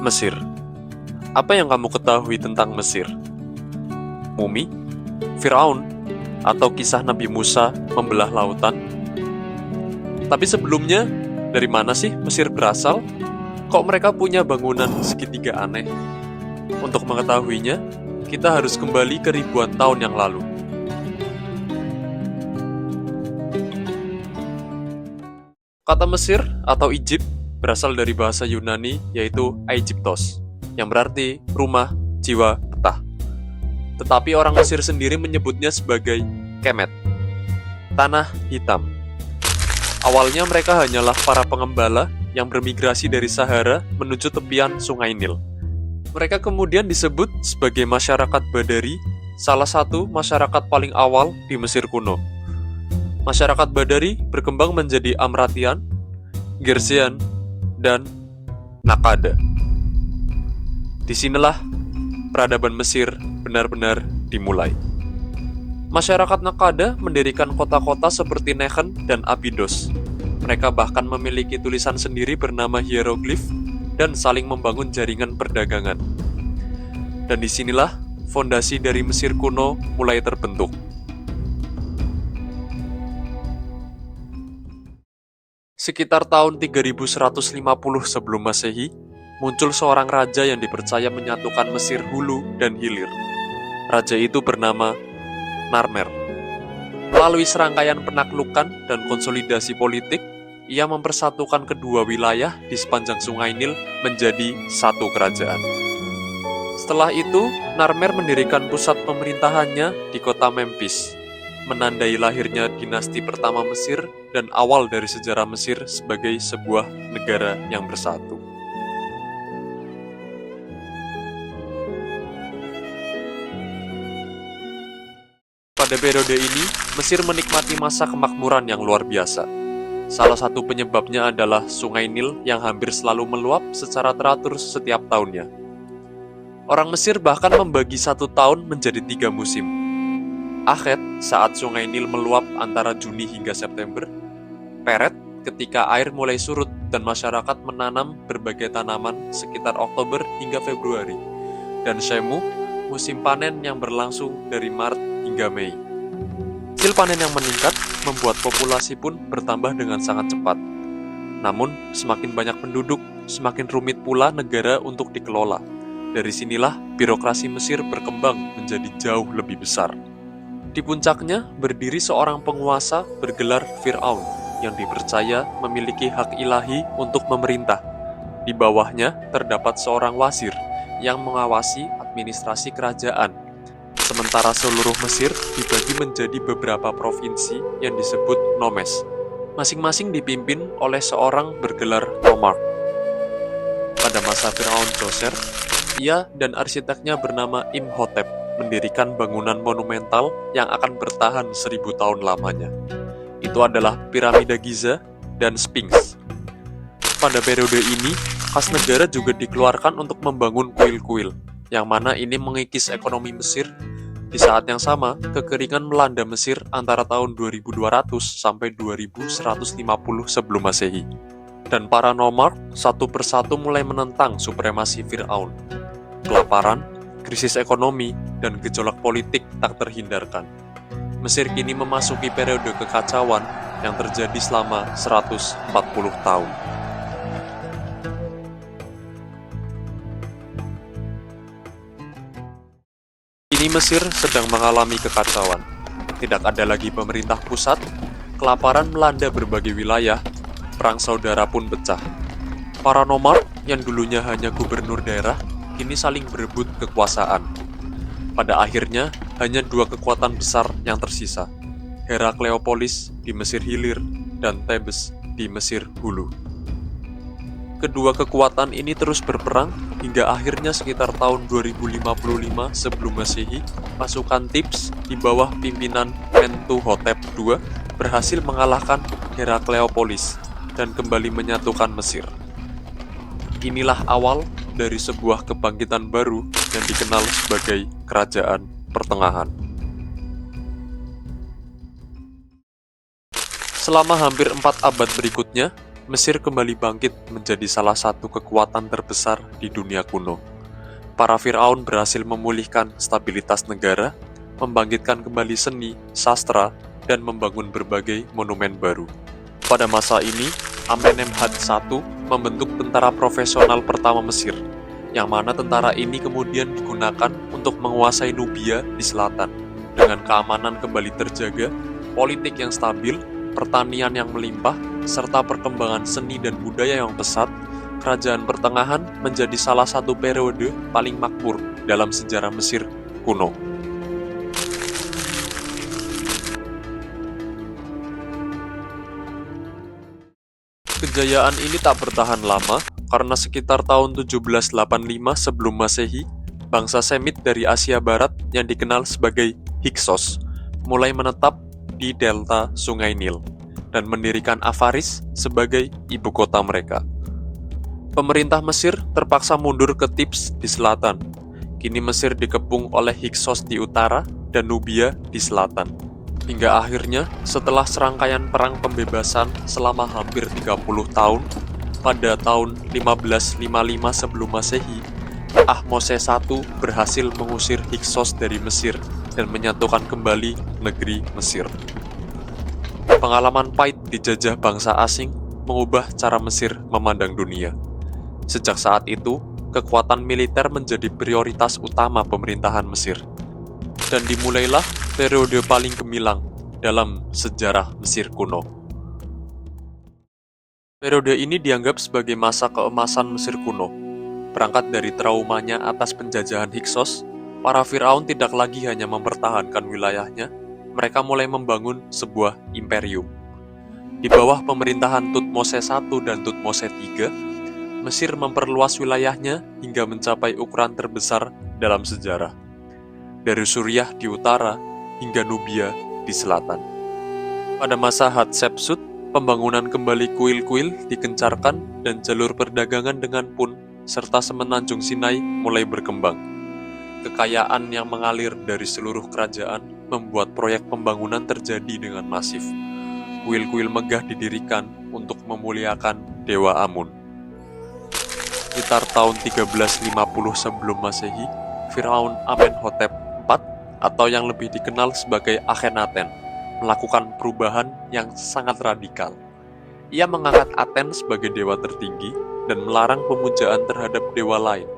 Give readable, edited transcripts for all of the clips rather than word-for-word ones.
Mesir. Apa yang kamu ketahui tentang Mesir? Mumi? Firaun? Atau kisah Nabi Musa membelah lautan? Tapi sebelumnya, dari mana sih Mesir berasal? Kok mereka punya bangunan segitiga aneh? Untuk mengetahuinya, kita harus kembali ke ribuan tahun yang lalu. Kata Mesir atau Egypt berasal dari bahasa Yunani yaitu Aegyptos, yang berarti rumah, jiwa, petah. Tetapi orang Mesir sendiri menyebutnya sebagai Kemet, tanah hitam. Awalnya mereka hanyalah para pengembala yang bermigrasi dari Sahara menuju tepian Sungai Nil. Mereka kemudian disebut sebagai masyarakat Badari, salah satu masyarakat paling awal di Mesir kuno. Masyarakat Badari berkembang menjadi Amratian, Gerzean, dan Nakada. Disinilah peradaban Mesir benar-benar dimulai. Masyarakat Nakada mendirikan kota-kota seperti Nehen dan Abydos. Mereka bahkan memiliki tulisan sendiri bernama hieroglif dan saling membangun jaringan perdagangan. Dan disinilah fondasi dari Mesir kuno mulai terbentuk. Sekitar tahun 3150 sebelum Masehi, muncul seorang raja yang dipercaya menyatukan Mesir hulu dan hilir. Raja itu bernama Narmer. Melalui serangkaian penaklukan dan konsolidasi politik, ia mempersatukan kedua wilayah di sepanjang Sungai Nil menjadi satu kerajaan. Setelah itu, Narmer mendirikan pusat pemerintahannya di kota Memphis, menandai lahirnya dinasti pertama Mesir dan awal dari sejarah Mesir sebagai sebuah negara yang bersatu. Pada periode ini, Mesir menikmati masa kemakmuran yang luar biasa. Salah satu penyebabnya adalah Sungai Nil yang hampir selalu meluap secara teratur setiap tahunnya. Orang Mesir bahkan membagi satu tahun menjadi 3 musim. Akhet saat Sungai Nil meluap antara Juni hingga September, Peret ketika air mulai surut dan masyarakat menanam berbagai tanaman sekitar Oktober hingga Februari, dan Shemu, musim panen yang berlangsung dari Maret hingga Mei. Hasil panen yang meningkat membuat populasi pun bertambah dengan sangat cepat. Namun, semakin banyak penduduk, semakin rumit pula negara untuk dikelola. Dari sinilah birokrasi Mesir berkembang menjadi jauh lebih besar. Di puncaknya berdiri seorang penguasa bergelar Firaun yang dipercaya memiliki hak ilahi untuk memerintah. Di bawahnya terdapat seorang wazir yang mengawasi administrasi kerajaan. Sementara seluruh Mesir dibagi menjadi beberapa provinsi yang disebut nomes. Masing-masing dipimpin oleh seorang bergelar nomark. Pada masa Firaun Djoser, ia dan arsiteknya bernama Imhotep mendirikan bangunan monumental yang akan bertahan 1000 tahun lamanya. Itu adalah piramida Giza dan Sphinx. Pada periode ini, kas negara juga dikeluarkan untuk membangun kuil-kuil, yang mana ini mengikis ekonomi Mesir. Di saat yang sama, kekeringan melanda Mesir antara tahun 2200 sampai 2150 sebelum Masehi. Dan para nomark satu persatu mulai menentang supremasi Firaun. Kelaparan, krisis ekonomi, dan gejolak politik tak terhindarkan. Mesir kini memasuki periode kekacauan yang terjadi selama 140 tahun. Kini Mesir sedang mengalami kekacauan. Tidak ada lagi pemerintah pusat, kelaparan melanda berbagai wilayah, perang saudara pun pecah. Para nomark yang dulunya hanya gubernur daerah, kini saling berebut kekuasaan. Pada akhirnya, hanya 2 kekuatan besar yang tersisa, Herakleopolis di Mesir Hilir dan Thebes di Mesir Hulu. Kedua kekuatan ini terus berperang hingga akhirnya sekitar tahun 2055 sebelum Masehi, pasukan Thebes di bawah pimpinan Mentuhotep II berhasil mengalahkan Herakleopolis dan kembali menyatukan Mesir. Inilah awal dari sebuah kebangkitan baru yang dikenal sebagai Kerajaan Pertengahan. Selama hampir 4 abad berikutnya, Mesir kembali bangkit menjadi salah satu kekuatan terbesar di dunia kuno. Para Firaun berhasil memulihkan stabilitas negara, membangkitkan kembali seni, sastra, dan membangun berbagai monumen baru. Pada masa ini, Amenemhat I membentuk tentara profesional pertama Mesir, yang mana tentara ini kemudian digunakan untuk menguasai Nubia di selatan. Dengan keamanan kembali terjaga, politik yang stabil, pertanian yang melimpah, serta perkembangan seni dan budaya yang pesat, Kerajaan Pertengahan menjadi salah satu periode paling makmur dalam sejarah Mesir kuno. Kejayaan ini tak bertahan lama karena sekitar tahun 1785 sebelum Masehi, bangsa Semit dari Asia Barat yang dikenal sebagai Hyksos mulai menetap di delta Sungai Nil dan mendirikan Avaris sebagai ibu kota mereka. Pemerintah Mesir terpaksa mundur ke Thebes di selatan. Kini Mesir dikepung oleh Hyksos di utara dan Nubia di selatan. Hingga akhirnya, setelah serangkaian perang pembebasan selama hampir 30 tahun, pada tahun 1555 sebelum Masehi, Ahmose I berhasil mengusir Hyksos dari Mesir dan menyatukan kembali negeri Mesir. Pengalaman pahit dijajah bangsa asing mengubah cara Mesir memandang dunia. Sejak saat itu, kekuatan militer menjadi prioritas utama pemerintahan Mesir. Dan dimulailah periode paling gemilang dalam sejarah Mesir kuno. Periode ini dianggap sebagai masa keemasan Mesir kuno. Berangkat dari traumanya atas penjajahan Hyksos, para Firaun tidak lagi hanya mempertahankan wilayahnya, mereka mulai membangun sebuah imperium. Di bawah pemerintahan Thutmose I dan Thutmose III, Mesir memperluas wilayahnya hingga mencapai ukuran terbesar dalam sejarah. Dari Suriah di utara hingga Nubia di selatan. Pada masa Hatshepsut, pembangunan kembali kuil-kuil dikencarkan dan jalur perdagangan dengan Pun serta semenanjung Sinai mulai berkembang. Kekayaan yang mengalir dari seluruh kerajaan membuat proyek pembangunan terjadi dengan masif. Kuil-kuil megah didirikan untuk memuliakan Dewa Amun. Sekitar tahun 1350 sebelum Masehi, Firaun Amenhotep IV atau yang lebih dikenal sebagai Akhenaten melakukan perubahan yang sangat radikal. Ia mengangkat Aten sebagai dewa tertinggi dan melarang pemujaan terhadap dewa lain.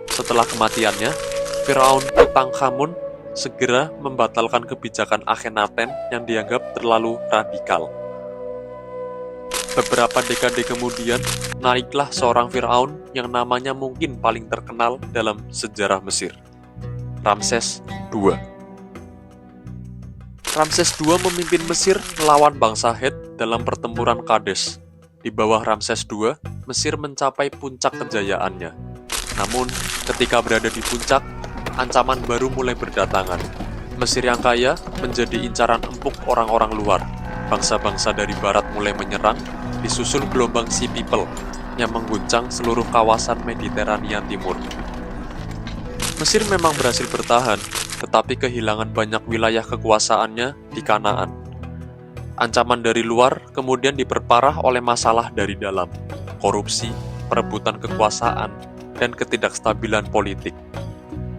Setelah kematiannya, Firaun Tutankhamun segera membatalkan kebijakan Akhenaten yang dianggap terlalu radikal. Beberapa dekade kemudian, naiklah seorang Firaun yang namanya mungkin paling terkenal dalam sejarah Mesir, Ramses II. Ramses II memimpin Mesir melawan bangsa Het dalam pertempuran Kades. Di bawah Ramses II, Mesir mencapai puncak kejayaannya. Namun, ketika berada di puncak, ancaman baru mulai berdatangan. Mesir yang kaya menjadi incaran empuk orang-orang luar. Bangsa-bangsa dari barat mulai menyerang, disusul gelombang Sea People yang mengguncang seluruh kawasan Mediterania Timur. Mesir memang berhasil bertahan, tetapi kehilangan banyak wilayah kekuasaannya di Kanaan. Ancaman dari luar kemudian diperparah oleh masalah dari dalam, korupsi, perebutan kekuasaan, dan ketidakstabilan politik.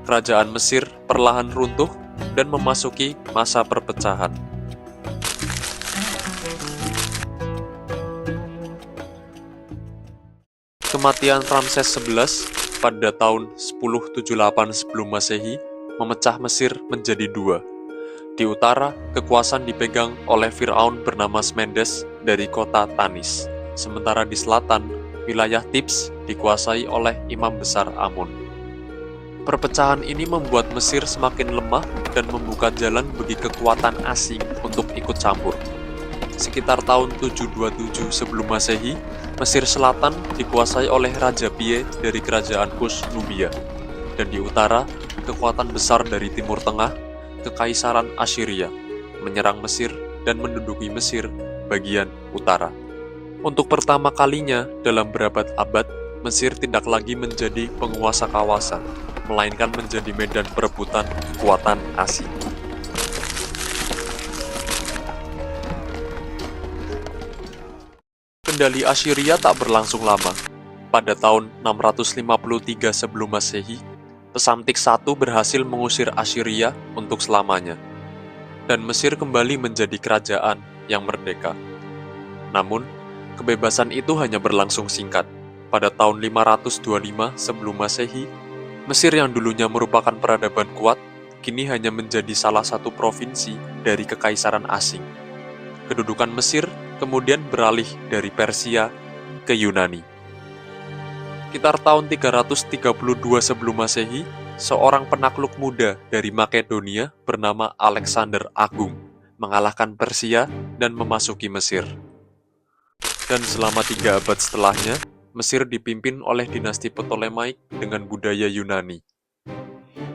Kerajaan Mesir perlahan runtuh dan memasuki masa perpecahan. Kematian Ramses XI pada tahun 1078 sebelum Masehi memecah Mesir menjadi dua. Di utara, kekuasaan dipegang oleh Firaun bernama Smendes dari kota Tanis. Sementara di selatan, wilayah Thebes dikuasai oleh Imam Besar Amun. Perpecahan ini membuat Mesir semakin lemah dan membuka jalan bagi kekuatan asing untuk ikut campur. Sekitar tahun 727 sebelum Masehi, Mesir Selatan dikuasai oleh Raja Pie dari kerajaan Kush Nubia. Dan di utara, kekuatan besar dari Timur Tengah, Kekaisaran Assyria, menyerang Mesir dan menduduki Mesir bagian utara. Untuk pertama kalinya dalam berabad-abad, Mesir tidak lagi menjadi penguasa kawasan, melainkan menjadi medan perebutan kekuatan asing. kendali Assyria tak berlangsung lama. Pada tahun 653 sebelum Masehi, Psamtik I berhasil mengusir Assyria untuk selamanya, dan Mesir kembali menjadi kerajaan yang merdeka. Namun, kebebasan itu hanya berlangsung singkat. Pada tahun 525 sebelum Masehi, Mesir yang dulunya merupakan peradaban kuat, kini hanya menjadi salah satu provinsi dari kekaisaran asing. Kedudukan Mesir kemudian beralih dari Persia ke Yunani. Sekitar tahun 332 sebelum Masehi, seorang penakluk muda dari Makedonia bernama Alexander Agung mengalahkan Persia dan memasuki Mesir. Dan selama 3 abad setelahnya, Mesir dipimpin oleh dinasti Ptolemaik dengan budaya Yunani.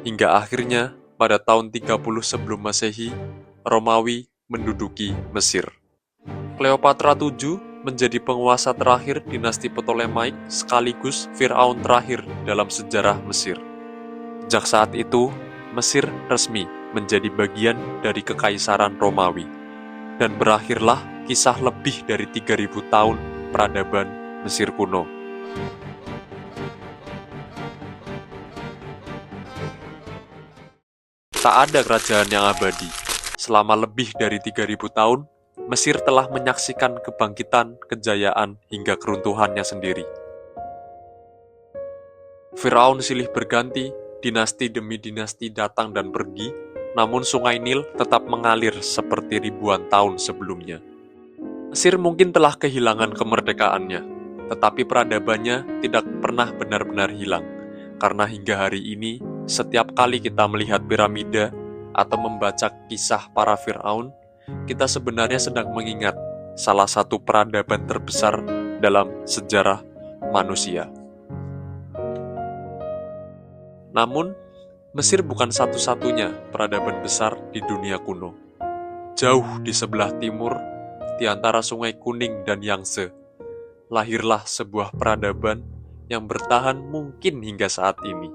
Hingga akhirnya, pada tahun 30 sebelum Masehi, Romawi menduduki Mesir. Kleopatra VII menjadi penguasa terakhir dinasti Ptolemaik sekaligus Firaun terakhir dalam sejarah Mesir. Sejak saat itu, Mesir resmi menjadi bagian dari Kekaisaran Romawi, dan berakhirlah kisah lebih dari 3.000 tahun peradaban Mesir kuno. Tak ada kerajaan yang abadi. Selama lebih dari 3.000 tahun, Mesir telah menyaksikan kebangkitan, kejayaan, hingga keruntuhannya sendiri. Firaun silih berganti, dinasti demi dinasti datang dan pergi, namun sungai Nil tetap mengalir seperti ribuan tahun sebelumnya. Mesir mungkin telah kehilangan kemerdekaannya, tetapi peradabannya tidak pernah benar-benar hilang, karena hingga hari ini, setiap kali kita melihat piramida atau membaca kisah para Firaun, kita sebenarnya sedang mengingat salah satu peradaban terbesar dalam sejarah manusia. Namun, Mesir bukan satu-satunya peradaban besar di dunia kuno. Jauh di sebelah timur, di antara Sungai Kuning dan Yangtze, lahirlah sebuah peradaban yang bertahan mungkin hingga saat ini.